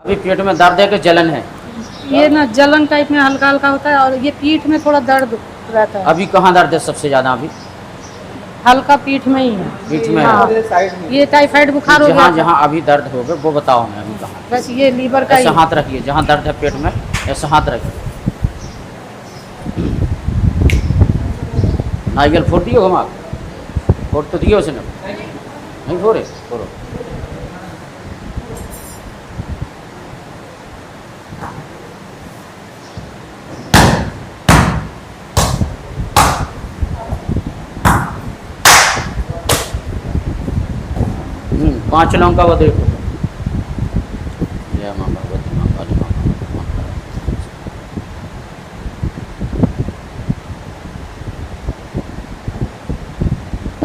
अभी पेट में दर्द है कि जलन है? ये ना जलन टाइप में हल्का हल्का होता है और ये पीठ में थोड़ा दर्द रहता है। अभी कहाँ दर्द है सबसे ज्यादा? अभी हल्का पीठ में ही है। पीठ में हाँ, है। ये टाइफाइड बुखार हो गया जहाँ था। जहाँ अभी दर्द हो गया वो बताओ हमें अभी कहाँ? बस ये लीवर का ही ऐसा हाथ रखिए, जहाँ दर्द है पेट में ऐसा हाथ रखिए। नारियल फोड़ दिए घुमा? फोड़ तो दिए उसने? नहीं फोड़े? फोड़ो। पांच लौंग का वो देखो। जय मां भगवती मां काली मां।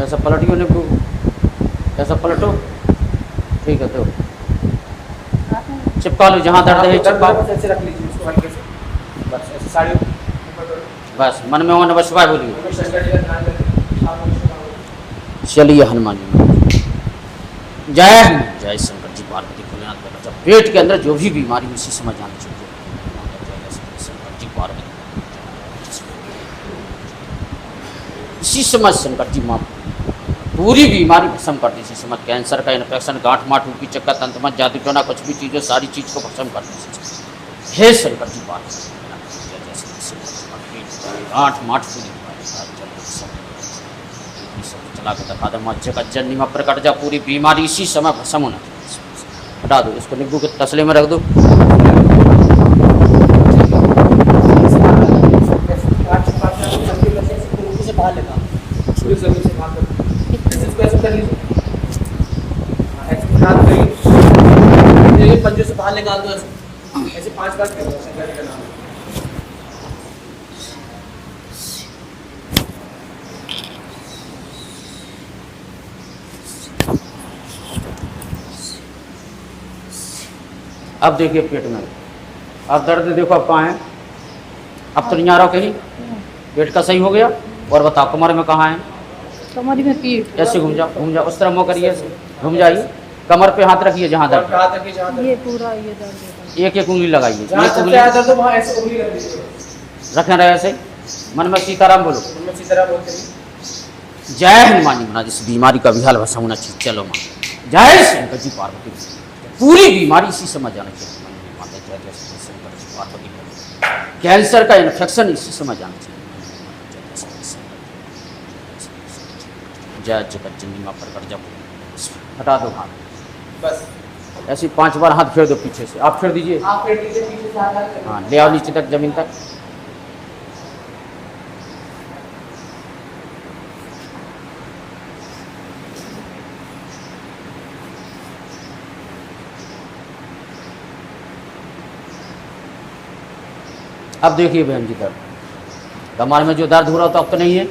ऐसा पलटियो निब्बू, ऐसा पलटो। ठीक है, तो चिपका लो जहाँ दर्द है, चिपका। ऐसे रख लीजिए उसको हल्के से, बस ऐसे साड़ी बस मन में वो नमः शिवाय बोलिए। शंकर जी का ध्यान रखिए। चलिए हनुमान जी जय हनुमान, जय शंकर जी पार्वती भोलेनाथ का। पेट के अंदर जो भी बीमारी उसी समय जानी चाहिए। शंकर जी पार्वती इसी समय शंकर जी माँ पूरी बीमारी भस्म करती इसी समय। कैंसर का इन्फेक्शन, गांठ माठ, ऊपरी चक्कर, तंत्र मत, जादू टोना, कुछ भी चीज़ें सारी चीज़ को भस्म करती। हे शंकर जी पार्वती गांठ माठ पूरी चला के दिखा दो। मज्जे का जन्नी में प्रकट जा, पूरी बीमारी इसी समय भस्म होना। हटा दो इसको, नींबू के तसले में रख दो। पंजे से बाहर निकाल दो ऐसे 5 बार करो शंकर जी का नाम। अब देखिए पेट में, अब दर्द देखो अब कहाँ है? अब तो नहीं आ रहा कहीं, पेट का सही हो गया। और बताओ कमर में कहाँ है? कमर में पीठ। ऐसे घूम जाओ, उस तरह मुँह करिए, घूम जाइए। कमर पे हाथ रखिए जहाँ दर्द, ये पूरा ये दर्द एक एक उंगली लगाइए। जहाँ एक सबसे उंगली ज्यादा दर्द हो वहाँ ऐसे उंगली रख दीजिए। रखे रहे ऐसे। मन में सीताराम बोलो। उनमें सीताराम बोलते हैं। जय हनुमान जी महाराज, इस बीमारी का विहाल भस्म होना चाहिए। चलो माँ, जय शंकर जी पार्वती। पूरी बीमारी इसी समय जाना चाहिए। माता जय जय शंकर जी पार्वती। कैंसर का इन्फेक्शन इसी समय जाना चाहिए। जय जगत जननी माँ प्रकट जब। हटा दो हाथ, बस ऐसे 5 बार हाथ फेर दो पीछे से। आप फेर दीजिए। आप पेट लीजिए पीछे से हाथ। हाँ, ले आओ नीचे तक, जमीन तक। अब देखिए बहन जी दर्द, कमर में जो दर्द हो रहा था अब तो नहीं है।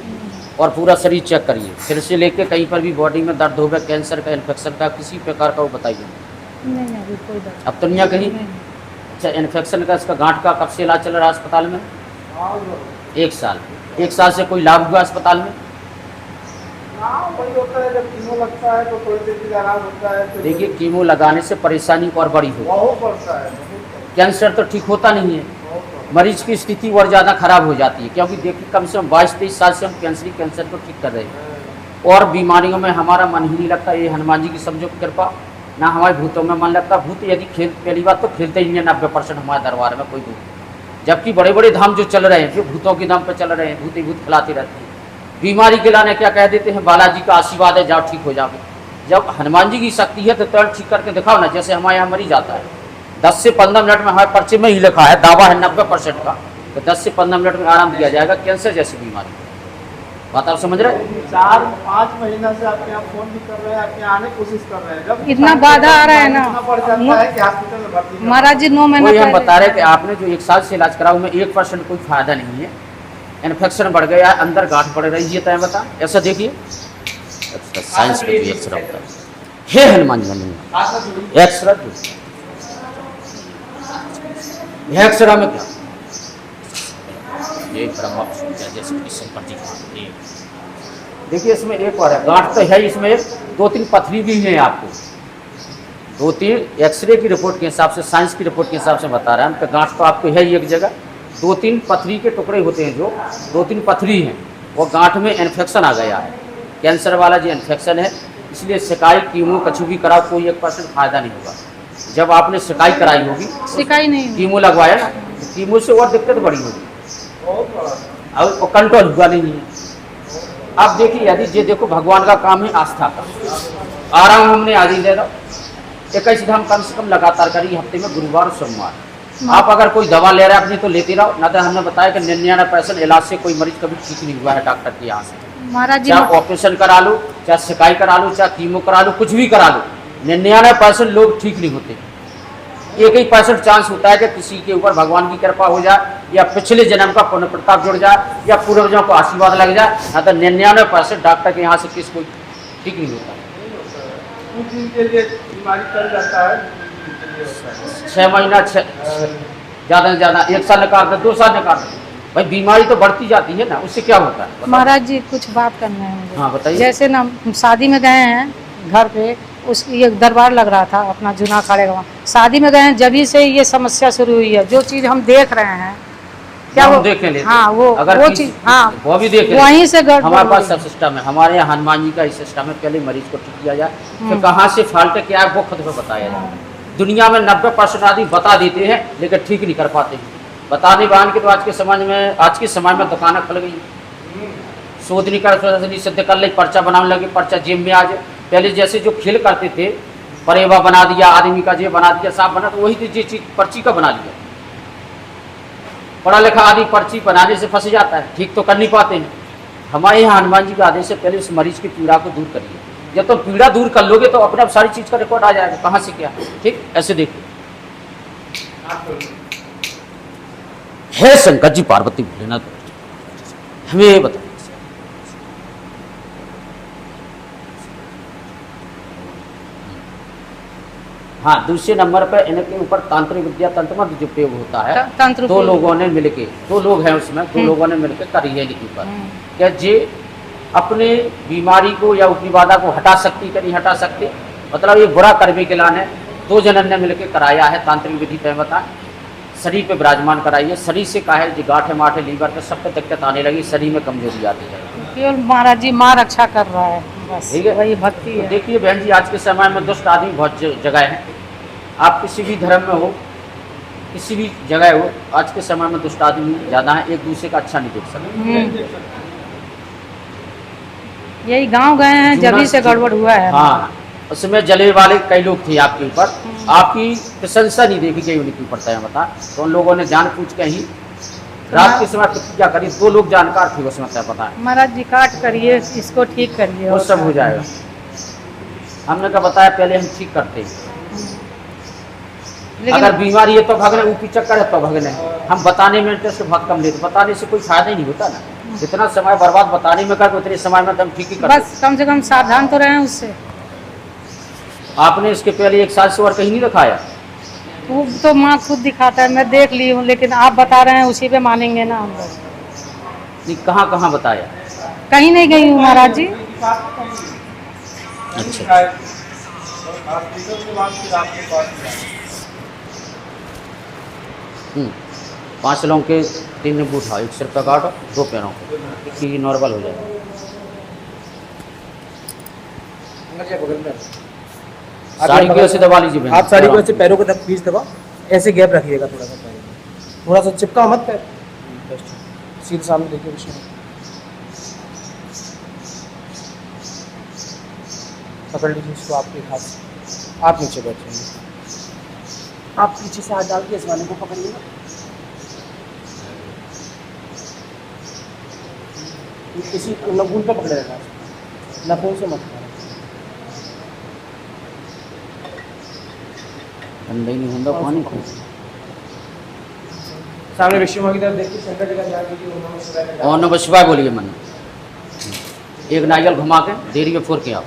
और पूरा शरीर चेक करिए, फिर से लेके कहीं पर भी बॉडी में दर्द हो गया, कैंसर का, इन्फेक्शन का, किसी प्रकार का, वो बताइए। नहीं अभी कोई दर्द अब तो नहीं है कहीं? नहीं। अच्छा, इन्फेक्शन का, इसका गांठ का कब से इलाज चल रहा है अस्पताल में? 1 साल। 1 साल से कोई लाभ हुआ अस्पताल में? वही होता है जब कीमो लगता है तो थोड़ी देर के लिए आराम होता है। देखिए, कीमो लगाने से परेशानी और बड़ी हो। बहुत पड़ता है। कैंसर तो ठीक होता नहीं है, मरीज की स्थिति और ज़्यादा खराब हो जाती है। क्योंकि देखिए, कम से कम 22-23 साल से हम कैंसर को ठीक कर रहे हैं और बीमारियों में हमारा मन ही नहीं लगता। ये हनुमान जी की समझो कृपा, ना हमारे भूतों में मन लगता। भूत यदि खेल, पहली बात तो खेलते ही नहीं है 90% हमारे दरबार में कोई भूत। जबकि बड़े बड़े धाम जो चल रहे हैं, जो भूतों के दम पर चल रहे हैं, भूत ही भूत खिलाते रहते हैं। बीमारी के लाने क्या कह देते हैं, बालाजी का आशीर्वाद है, जाओ ठीक हो जाओगे। जब हनुमान जी की शक्ति है तो तुरंत ठीक करके दिखाओ ना। जैसे हमारे यहाँ मरीज आता है, 10 से 15 मिनट में, हमारे पर्चे में ही लिखा है, दावा है 90% का, तो 10 से 15 मिनट में आराम दिया जाएगा कैंसर जैसी बीमारी। बात आप समझ रहे? 4-5 महीना से आपके यहाँ फोन भी कर रहे हैं, आपके यहाँ आने की कोशिश कर रहे हैं। जब इतना बाधा आ रहा है ना, इतना पड़ जाता है कि हॉस्पिटल में भर्ती करना। महाराज जी 9 महीना वही हम पहले- बता रहे हैं कि आपने जो 1 साल से इलाज कराओ में 1% कोई फायदा नहीं है। इन्फेक्शन बढ़ गया, अंदर गांठ बढ़ रही है, तय बता। ऐसा देखिए, साइंस का भी एक्सरा होता है। हे हनुमान जी हनुमान, एक्सरा एक्सरा में क्या? ये ब्रह्मा जैसे शंकर जी। देखिए, इसमें एक और है, गांठ तो है, इसमें 2-3 पथरी भी है आपको। 2-3 एक्सरे की रिपोर्ट के हिसाब से, साइंस की रिपोर्ट के हिसाब से बता रहे हैं। गांठ तो आपको है ही एक जगह, 2-3 पथरी के टुकड़े होते हैं, जो 2-3 पथरी हैं, वो गांठ में इन्फेक्शन आ गया है, कैंसर वाला जो इन्फेक्शन है। इसलिए सिकाई कीमो कछु भी कराओ, कोई 1% फायदा नहीं होगा। जब आपने सिकाई कराई होगी, सिकाई नहीं हुई। कीमो लगवाया ना, तो कीमो से और दिक्कत बड़ी होगी बहुत बड़ा। और वो कंट्रोल हुआ नहीं है। आप देखिए, यदि ये देखो भगवान का काम है आस्था का, आराम हमने आज ही ले लो, 21 धाम कम से कम लगातार करिए हफ्ते में, गुरुवार और सोमवार। आप अगर कोई दवा ले रहे हैं अपनी तो लेते रहो, ना तो हमने बताया कि 99% इलाज से कोई मरीज कभी ठीक नहीं हुआ है डॉक्टर के यहाँ से। महाराज जी, चाहे ऑपरेशन करा लो, चाहे सिकाई करा लो, चाहे कीमो करा लो, कुछ भी करा लो, 99% लोग ठीक नहीं होते। 1% चांस होता है कि किसी के ऊपर भगवान की कृपा हो जाए, या पिछले जन्म का पुण्य प्रताप जुड़ जाए, या पूर्वजों को आशीर्वाद लग जाए, ना तो 99% डॉक्टर के यहाँ से किसी को ठीक नहीं होता। कुछ दिन के लिए बीमारी चल जाता है, 6 महीना, ज़्यादा से ज़्यादा 1 साल निकाल दे, 2 साल निकाल दे, भाई बीमारी तो बढ़ती जाती है ना, उससे क्या होता है? बताओ। महाराज जी कुछ बात करना है मुझे। हाँ बताइए। जैसे ना हम शादी में गए हैं घर पे, उस एक दरबार लग रहा था अपना जूना खाड़े गाँव, शादी में गए हैं, जब ही से ये समस्या शुरू हुई है। जो चीज़ हम देख रहे हैं, क्या हम वो देख लेते, हाँ वो किसी- चीज़, हाँ वो भी देख लेते। वहीं से हमारे पास सब सिस्टम है, हमारे यहाँ हनुमान जी का ही सिस्टम है। पहले मरीज को ठीक किया जाए, फिर कहाँ से फॉल्ट क्या है वो खुद को बताया जाए। दुनिया में 90% आदमी बता देते हैं, लेकिन ठीक नहीं कर पाते हैं। बताने बहान के तो आज के समय में दुकानें खुल गई, शोध नहीं कर सिद्ध कर ले, पर्चा बनाने लगे, पर्चा जेब में आ जाए। पहले जैसे जो खेल करते थे, परेवा बना दिया, आदमी का जे बना दिया, साफ बना, तो वही तो चीज पर्ची का बना लिया। पढ़ा लिखा आदमी पर्ची बनाने से फंस जाता है, ठीक तो कर नहीं पाते हैं। हमारे यहाँ हनुमान जी के आदेश से पहले उस मरीज की पीड़ा को दूर करिए। जब तुम पीड़ा दूर कर लोगे तो अपने आप सारी चीज का रिकॉर्ड आ जाएगा, कहाँ से क्या। ठीक, ऐसे देखो, हे शंकर जी पार्वती भोलेनाथ, हमें बताइए। हाँ, दूसरे नंबर पर इनके ऊपर तांत्रिक विद्या तंत्र मंत्र जो प्रयोग होता है, तंत्र 2 लोगों ने मिलके, 2 लोग हैं उसमें, 2 लोगों ने मिलकर करी है इनके ऊपर। क्या जे अपने बीमारी को या ऊपरी बाधा को हटा सकती कि नहीं हटा सकती, मतलब ये बुरा कर्मी के लाने 2 जनन ने मिलकर कराया है। तांत्रिक विधि पे बता, शरीर पे विराजमान कराइए। शरीर से कहा है जो गांठे माठे लीवर पे सब पे दिक्कत आने लगी, शरीर में कमजोरी आती है। केवल महाराज जी माँ रक्षा कर रहा है, बस ठीक है, वही भक्ति तो है। देखिए बहन जी, आज के समय में दुष्ट आदमी बहुत जगह है। आप किसी भी धर्म में हो, किसी भी जगह हो, आज के समय में दुष्ट आदमी ज़्यादा है, एक दूसरे का अच्छा नहीं देख सकते। यही गांव गए हैं, जब ही से गड़बड़ हुआ है। हाँ, उसमें जले वाले कई लोग थे आपके ऊपर, आपकी प्रशंसा नहीं देखी गई उनके ऊपर तय बता, तो उन लोगों ने जान पूछ के ही रात के समय प्रतिज्ञा करी। 2 लोग जानकार थे उसमें तय पता है। महाराज जी काट करिए, इसको ठीक करिए, वो सब हो जाएगा। हमने क्या बताया, पहले हम ठीक करते हैं। लेकिन अगर बीमारी है तो भगने, ऊपरी चक्कर है तो भगने। हम बताने में इंटरेस्ट बहुत कम लेते, बताने से कोई फायदा ही नहीं होता ना। जितना समय बर्बाद बताने में कर, उतने समय में हम ठीक ही करते। बस कम से कम सावधान तो रहें उससे। आपने इसके पहले 1 साल से और कहीं नहीं दिखाया? वो तो माँ खुद दिखाता है, मैं देख ली हूँ, लेकिन आप बता रहे हैं उसी पे मानेंगे ना हम लोग। नहीं, कहाँ कहाँ बताया? कहीं नहीं गई हूँ महाराज जी। अच्छा, आपके 5 लोगों के 3 नींबू उठाओ, 1 सिर का काटो, 2 पैरों को, कि नॉर्मल हो जाए। बगल में साड़ी को ऐसे दबा लीजिए बहन। आप साड़ी को ऐसे पैरों को बीच दबाओ, ऐसे गैप रखिएगा थोड़ा सा पैरों में, थोड़ा सा चिपका मत पैर, सीधे सामने देखिए विष्णु। पकड़ लीजिए इसको आपके हाथ से, आप नीचे बैठेंगे, आप पीछे से हाथ डाल के इस वाले को पकड़िएगा, इसी नगुन पे पकड़े रहना, नखों से मत पकड़ना। ठंडा ही नहीं होता पानी को। सामने विष्णु माँ की तरफ देखिए, शंकर जी का ध्यान कीजिए, ओम नमः शिवाय का और नमः शिवाय बोलिए मन में। 1 नारियल घुमा के देरी में फोड़ के आओ।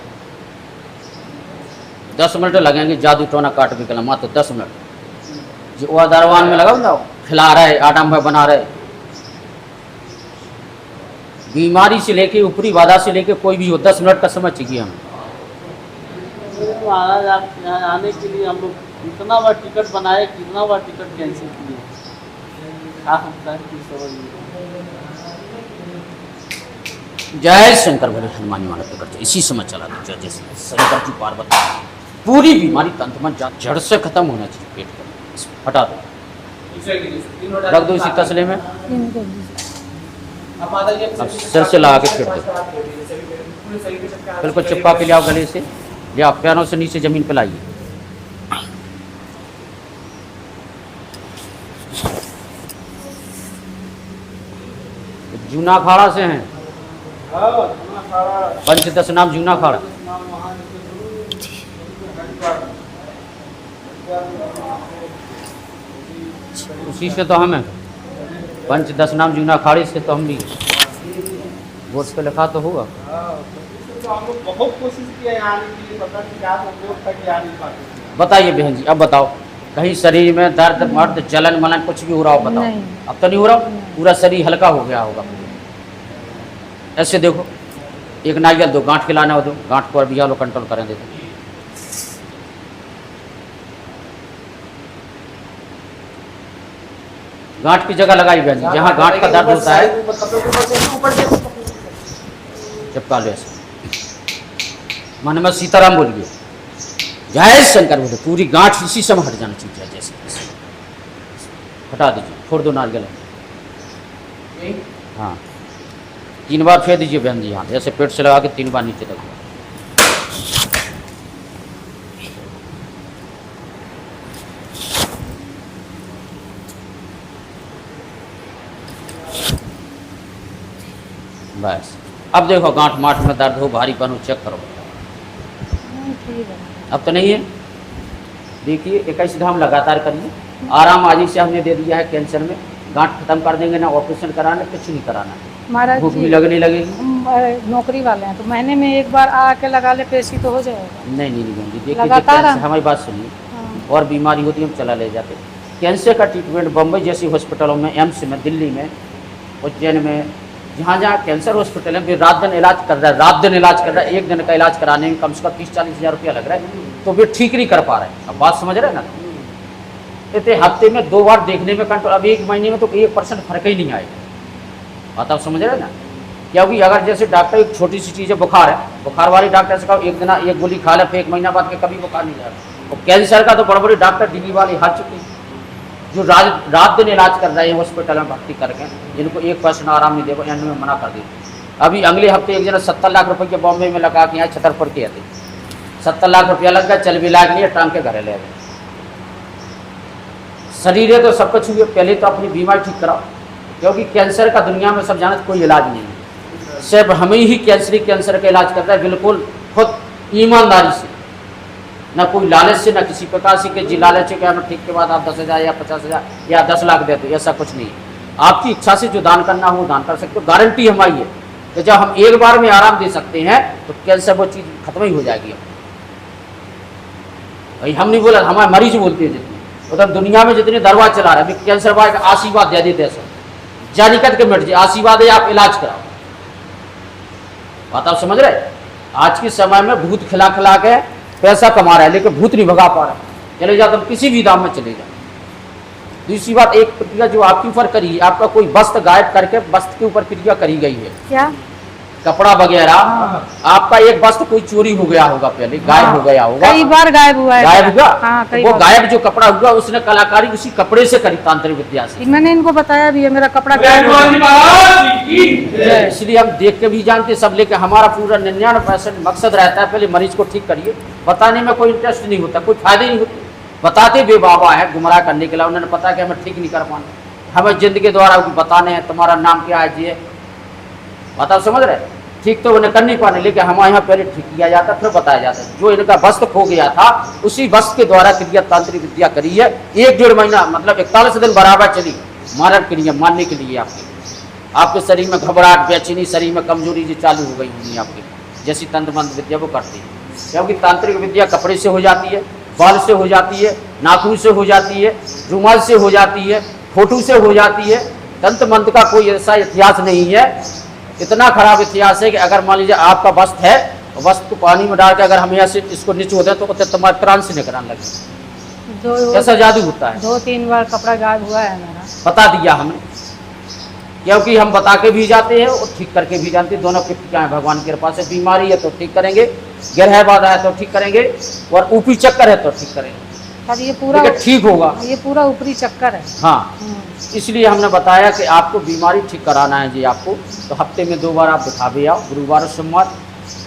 10 मिनट लगेंगे, जादू टोना काट के कलम, तो 10 मिनट जो वो दरवान में लगाओ ना, खिला रहे, आटाम भाई बना रहे। बीमारी से लेके ऊपरी बाधा से लेके कोई भी हो, 10 मिनट का समय चाहिए हमें। महाराज आप यहाँ आने के लिए हम लोग कितना बार टिकट बनाए, कितना बार टिकट कैंसिल किए, क्या होता है कुछ समझ नहीं। जय शंकर भले हनुमान माना प्रकट। इसी समय चला था जैसे शंकर की पार्वती पूरी बीमारी तंत्र में जड़ से खत्म होना चाहिए। पेट का हटा दो, रख दो इसी तसले में, अब सिर से लगा के फेंट दो, बिल्कुल चिपका के ले आओ गले से, ले आओ पैरों से नीचे जमीन पे लाइए। जूना अखाड़ा से हैं, पंचदश नाम जूना अखाड़ा, उसी से तो हम हैं, पंचदश नाम जूना अखाड़े से तो हम भी, बोर्ड पे लिखा तो होगा। तो हम लोग बहुत कोशिश किया यहाँ आने के लिए, पता नहीं क्या संयोग था कि आ नहीं पाते। बताइए बहन जी, अब बताओ कहीं शरीर में दर्द मर्द जलन मलन कुछ भी हो रहा हो बताओ। नहीं। अब तो नहीं हो रहा, पूरा शरीर हल्का हो गया होगा। ऐसे देखो, एक नारियल दो, गांठ खिलाना हो दो, गांठ को भी लोग कंट्रोल करें देखो। गांठ की जगह लगाई बहन जी, जहाँ गांठ का दर्द होता है चिपका लो ऐसे, मन में सीताराम बोलिए, जय शंकर बोले, पूरी गांठ इसी समय हट जाना चाहिए। जैसे हटा दीजिए, फोड़ दो नारियल। हाँ 3 बार फेर दीजिए बहन जी, यहाँ ऐसे पेट से लगा के 3 बार नीचे तक। बस अब देखो गांठ माठ में दर्द हो, भारीपन हो, चेक करो। ठीक है। अब तो नहीं है, देखिए 21 धाम लगातार करिए, आराम आज ही से हमने दे दिया है। कैंसर में गांठ खत्म कर देंगे, ना ऑपरेशन कराना, कुछ नहीं कराना, महाराज भूख भी जी, लगने लगेगी। हम नौकरी वाले हैं तो महीने में एक बार आके लगा ले पेशी तो हो जाएगा। नहीं नहीं बहन जी, देखिए लगातार कैंसर, हमारी बात सुनिए, हाँ। और बीमारी होती है हम चला ले जाते। कैंसर का ट्रीटमेंट बम्बई जैसी हॉस्पिटलों में, एम्स में, दिल्ली में, उज्जैन में, जहाँ जहाँ कैंसर हॉस्पिटल है, रात दिन इलाज कर रहा है, रात दिन इलाज कर रहा है। एक दिन का इलाज कराने में कम से कम 30-40 हज़ार रुपया लग रहा है, तो वे ठीक नहीं कर पा रहे हैं। अब बात समझ रहे हैं ना, इतने हफ्ते में 2 बार देखने में कंट्रोल, अब 1 महीने में तो 1% फर्क ही नहीं आएगा। बात आप समझ रहे हैं ना, क्योंकि अगर जैसे डॉक्टर एक छोटी सी चीज़ है, बुखार है, बुखार वाले डॉक्टर से कहो 1 दिन 1 गोली खा ले, फिर 1 महीना बाद में कभी बुखार नहीं जा रहा। और कैंसर का तो बड़े बड़े डॉक्टर डी वाले हार चुके हैं, जो रात दिन इलाज कर रहे हैं हॉस्पिटल में भर्ती करके, जिनको 1% आराम नहीं देखो, एंड में मना कर दी। अभी अगले हफ्ते एक जना 70 लाख रुपए के बॉम्बे में लगा के यहाँ छतरपुर के आते, 70 लाख रुपया लग गया, चल भी लाग लिया, टांग के घरे ले गए। शरीर है तो सब कुछ हुए, पहले तो अपनी बीमारी ठीक कराओ, क्योंकि कैंसर का दुनिया में सब जाना कोई इलाज नहीं है, सिर्फ हमें ही कैंसर का इलाज करता है, बिल्कुल खुद ईमानदारी से, ना कोई लालच से, ना किसी प्रकार से कि जी लालच है कि हमें ठीक के बाद आप 10,000 या 50,000 या 10 लाख देते, ऐसा कुछ नहीं है। आपकी इच्छा से जो दान करना हो दान कर सकते हो। गारंटी हमारी है कि जब हम एक बार में आराम दे सकते हैं तो कैंसर वो चीज़ खत्म ही हो जाएगी। भाई हम नहीं बोला, हमारे मरीज बोलते हैं जितने, उधर दुनिया में जितने दरबार चला रहे हैं, कैंसर वाले का आशीर्वाद दे देते हैं, सब जारी करके मिट जाए, आशीर्वाद है आप इलाज कराओ। बात आप समझ रहे? आज के समय में भूत खिला खिला के पैसा कमा रहा है, लेकिन भूत नहीं भगा पा रहा। चले जाओ तुम किसी भी दाम में चले जाओ। दूसरी बात, एक क्रिया जो आपके ऊपर करी है, आपका कोई वस्त्र गायब करके वस्त्र के ऊपर क्रिया करी गई है, क्या कपड़ा वगैरह, आपका एक वस्त्र कोई चोरी हो गया होगा, पहले गायब हो गया होगा, कई बार गायब हुआ है। गायब हुआ। हाँ, कई वो बार। गायब जो कपड़ा हुआ उसने कलाकारी उसी कपड़े से करी, तांत्रिक विद्या से। मैंने इनको बताया भी है, मेरा कपड़ा गायब हो गया। इसलिए हम देख के भी जानते सब, लेके हमारा पूरा 99% मकसद रहता है पहले मरीज को ठीक करिए। बताने में कोई इंटरेस्ट नहीं होता, कोई फायदा नहीं होता। बताते बे बाबा है गुमराह करने के लिए, उन्होंने पता कि हमें ठीक नहीं कर पाना, हमें जिंदगी के द्वारा बताने हैं तुम्हारा नाम क्या है जी, बात आप समझ रहे? ठीक तो उन्हें कर नहीं पाने, लेकिन हमारे यहाँ पहले ठीक किया जाता, फिर बताया जाता है। जो इनका वस्त्र खो गया था उसी वस्त्र के द्वारा क्रिया तांत्रिक विद्या करी है। 1-1.5 महीना मतलब 41 दिन बराबर चली मारण क्रिया मारने के लिए। आपके शरीर में घबराहट, बेचैनी, शरीर में कमजोरी जो चालू हो गई होगी आपकी, जैसी तंत्र मंत्र विद्या वो करती है। क्योंकि तांत्रिक विद्या कपड़े से हो जाती है, बाल से हो जाती है, नाखून से हो जाती है, रुमाल से हो जाती है, फोटो से हो जाती है। तंत्र मंत्र का कोई ऐसा इतिहास नहीं है। इतना खराब इतिहास है कि अगर मान लीजिए आपका वस्त्र है और बस तो पानी में डाल के अगर हम यहाँ से इसको निचोड़ दें तो तुम्हारे प्राण से निकलने लगे। ऐसा जादू होता है। 2-3 बार कपड़ा गायब हुआ है मेरा। बता दिया हमने, क्योंकि हम बता के भी जाते हैं और ठीक करके भी जानते हैं। दोनों क्या है, भगवान की कृपा से। बीमारी है तो ठीक करेंगे, ग्रह बाधा है तो ठीक करेंगे, और ऊपरी चक्कर है तो ठीक करेंगे। पर ये पूरा ठीक होगा, ये पूरा ऊपरी चक्कर है। हाँ। इसलिए हमने बताया कि आपको बीमारी ठीक कराना है जी आपको, तो हफ्ते में 2 बार आप दिखावे आओ, गुरुवार और सोमवार।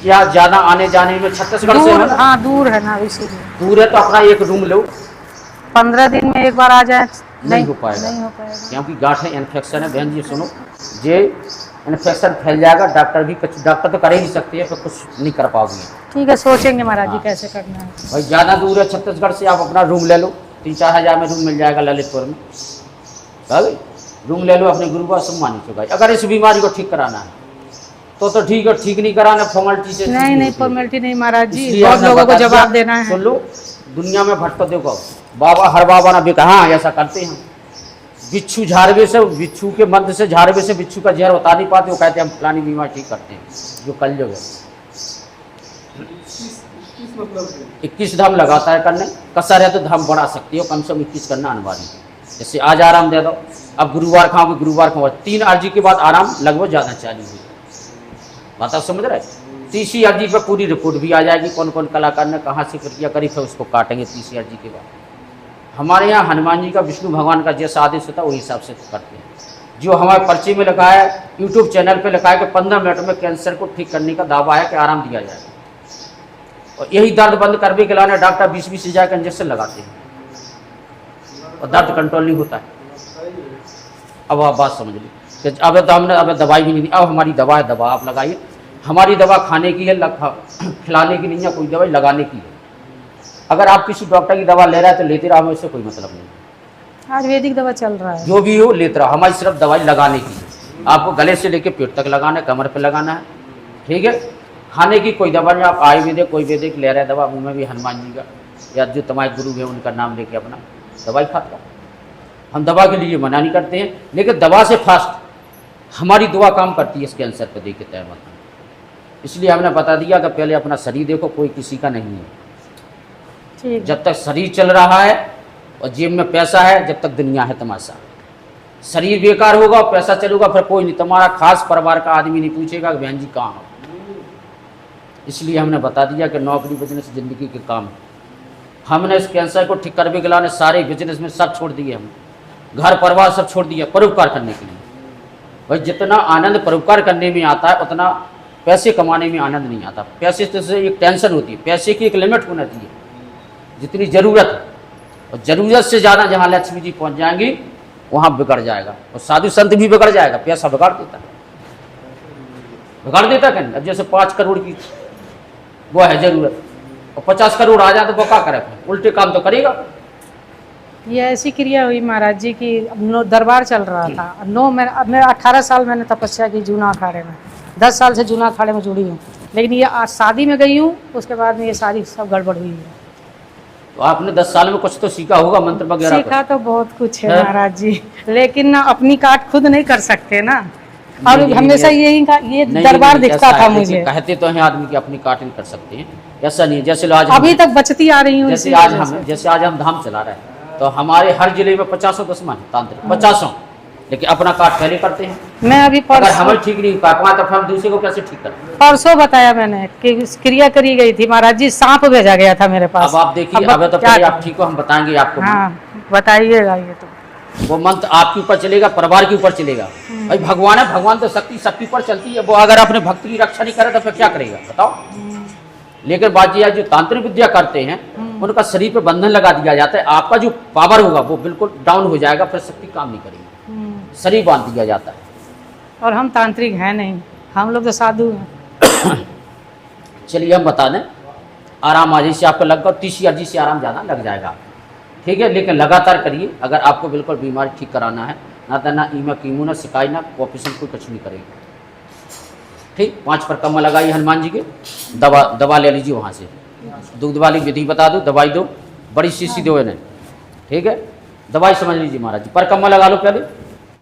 या ज़्यादा आने जाने में छत्तीसगढ़ से है ना? हाँ दूर है ना, इसीलिए। दूर है तो अपना एक रूम लो। 15 दिन में एक बार आ जाए नहीं हो पाएगा, नहीं हो पाएगा, क्योंकि गांठ है, इन्फेक्शन है। बहन जी सुनो, ये इन्फेक्शन फैल जाएगा। डॉक्टर तो कर ही नहीं सकते हैं, तो कुछ नहीं कर पाओगे। ठीक है, सोचेंगे महाराज जी हाँ। कैसे करना है। भाई ज़्यादा दूर है छत्तीसगढ़ से, आप अपना रूम ले लो। 3-4 हज़ार में रूम मिल जाएगा ललितपुर में। भाई रूम ले लो अपने गुरुवार सम्मानी से। भाई अगर इस बीमारी को ठीक कराना है तो ठीक है, ठीक नहीं कराना फॉर्मेलिटी से नहीं फॉर्मेलिटी नहीं महाराज जी, इसलिए बहुत हमने लोगों को बता जवाब दिया। देना है। सुन लो, दुनिया में भटको देखो, बाबा हर बाबा ना भी कहा ऐसा करते हैं। बिच्छू झाड़वे से, बिच्छू के मंत्र से, झाड़वे से बिच्छू का जहर उतार नहीं पाते, वो कहते हैं हम फलानी बीमारी ठीक करते हैं। जो कल जो है 21 धाम लगाता है करने, कसर है तो धाम बढ़ा सकती हो, कम से कम 21 करना अनिवार्य है। जैसे आज आराम दे दो, अब गुरुवार खाओगे, गुरुवार खाओ, 3 अर्जी के बाद आराम लगभग ज़्यादा चालू हुई। बात आप समझ रहे? 30 अर्जी पर पूरी रिपोर्ट भी आ जाएगी, कौन कौन कलाकार ने कहाँ से प्रक्रिया करी, फिर उसको काटेंगे 30 अर्जी के बाद। हमारे यहाँ हनुमान जी का, विष्णु भगवान का जैसा आदेश होता है वही हिसाब से करते हैं। जो हमारे पर्चे में लिखा है, यूट्यूब चैनल पे लिखा है कि 15 मिनट में कैंसर को ठीक करने का दावा है कि आराम दिया जाएगा। और यही दर्द बंद करने के लिए डॉक्टर 20-20 हज़ार का इंजेक्शन लगाते हैं और दर्द कंट्रोल नहीं होता है। अब आप बात समझ ली कि अब तो हमने अब दवाई भी नहीं दी, अब हमारी दवा है, दवा आप लगाइए। हमारी दवा खाने की है, खिलाने की नहीं है, कोई दवाई लगाने की है। अगर आप किसी डॉक्टर की दवा ले रहा है तो लेते रहो, हमें इससे कोई मतलब नहीं। आयुर्वेदिक दवा चल रहा है, जो भी हो लेते रहो, हमारी सिर्फ दवाई लगाने की है। आपको गले से लेके पेट तक लगाना है, कमर पे लगाना है, ठीक है। खाने की कोई दवा नहीं। आप आयुर्वेदिक कोई वैदिक ले रहे दवा, मुँह में भी हनुमान जी का या जो तुम्हारे गुरु है उनका नाम लेके अपना दवाई खाता। हम दवा के लिए मना नहीं करते हैं, लेकिन दवा से फास्ट हमारी दुआ काम करती है इस कैंसर पर, देखिए तय मत। इसलिए हमने बता दिया कि पहले अपना शरीर देखो, कोई किसी का नहीं है। ठीक। जब तक शरीर चल रहा है और जेब में पैसा है, जब तक दुनिया है तमाशा। शरीर बेकार होगा और पैसा चलूगा, फिर कोई नहीं, तुम्हारा खास परिवार का आदमी नहीं पूछेगा कि बहन जी कहाँ हो। इसलिए हमने बता दिया कि नौकरी बिजनेस जिंदगी के काम। हमने इस कैंसर को ठीक करने के लिए सारे बिजनेस में सब छोड़ दिए, हम घर परिवार सब छोड़ दिया परोपकार करने के लिए। भाई जितना आनंद परोपकार करने में आता है उतना पैसे कमाने में आनंद नहीं आता। पैसे से एक टेंशन होती है, पैसे की एक लिमिट होना चाहिए जितनी ज़रूरत है, और ज़रूरत से ज़्यादा जहाँ लक्ष्मी जी पहुँच जाएंगी वहाँ बिगड़ जाएगा। और साधु संत भी बिगड़ जाएगा, पैसा बिगाड़ देता है, बिगाड़ देता है। अब जैसे 5 करोड़ की वो है ज़रूरत और 50 करोड़ आ जाए तो वो क्या करे, उल्टे काम तो करेगा। ये ऐसी क्रिया हुई महाराज जी की, दरबार चल रहा था 9 महीने। अब मैं 18 साल मैंने तपस्या की जूना अखाड़े में, 10 साल से जूना अखाड़े में जुड़ी हूँ। लेकिन ये आज शादी में गई हूँ, उसके बाद में ये सारी सब गड़बड़ हुई है। तो आपने 10 साल में कुछ तो सीखा होगा, मंत्र वगैरह। सीखा तो बहुत कुछ है महाराज जी, लेकिन ना अपनी काट खुद नहीं कर सकते ना। और हमेशा यही ये दरबार दिखता था मुझे। कहते तो हैं आदमी की अपनी काट नहीं कर सकते हैं, ऐसा नहीं है। जैसे आज अभी तक बचती आ रही हूँ। जैसे आज हम धाम चला रहे हैं तो हमारे हर जिले में 50 दुश्मन तांत्रिक, 50, लेकिन अपना काट पहले करते हैं। मैं अभी अगर हमें ठीक नहीं कर पाए तो हम दूसरे को कैसे ठीक करें। परसों बताया मैंने कि क्रिया करी गई थी महाराज जी, सांप भेजा गया था मेरे पास। अब आप देखिए, अब तो पहले आप ठीक हो, हम बताएंगे आपको। हाँ बताइएगा। ये तो वो मंत्र आपके ऊपर चलेगा, परिवार के ऊपर चलेगा। भाई भगवान है, भगवान तो शक्ति सबके ऊपर चलती है। वो अगर अपने भक्त की रक्षा नहीं करे तो फिर क्या करेगा बताओ। लेकिन बात यह है, जो तांत्रिक विद्या करते हैं उनका शरीर पे बंधन लगा दिया जाता है। आपका जो पावर होगा वो बिल्कुल डाउन हो जाएगा, फिर शक्ति काम नहीं करेगी, शरीर बांध दिया जाता है। और हम तांत्रिक हैं नहीं, हम लोग तो साधु हैं। चलिए हम बता दें, आराम आज से आपको लगभग 30 अर्जी से आराम ज़्यादा लग जाएगा, ठीक है। लेकिन लगातार करिए अगर आपको बिल्कुल बीमारी ठीक कराना है, ना तो ना ईमा कीमू ना सिकाई ना ऑपरेशन कोई कुछ नहीं करेगा, ठीक। 5 परिक्रमा लगाइए हनुमान जी के, दवा ले लीजिए वहाँ से, दूध वाली विधि बता दो, दवाई दो, बड़ी शीशी दो इन्हें, ठीक है। दवाई समझ लीजिए महाराज जी, परिक्रमा लगा लो पहले,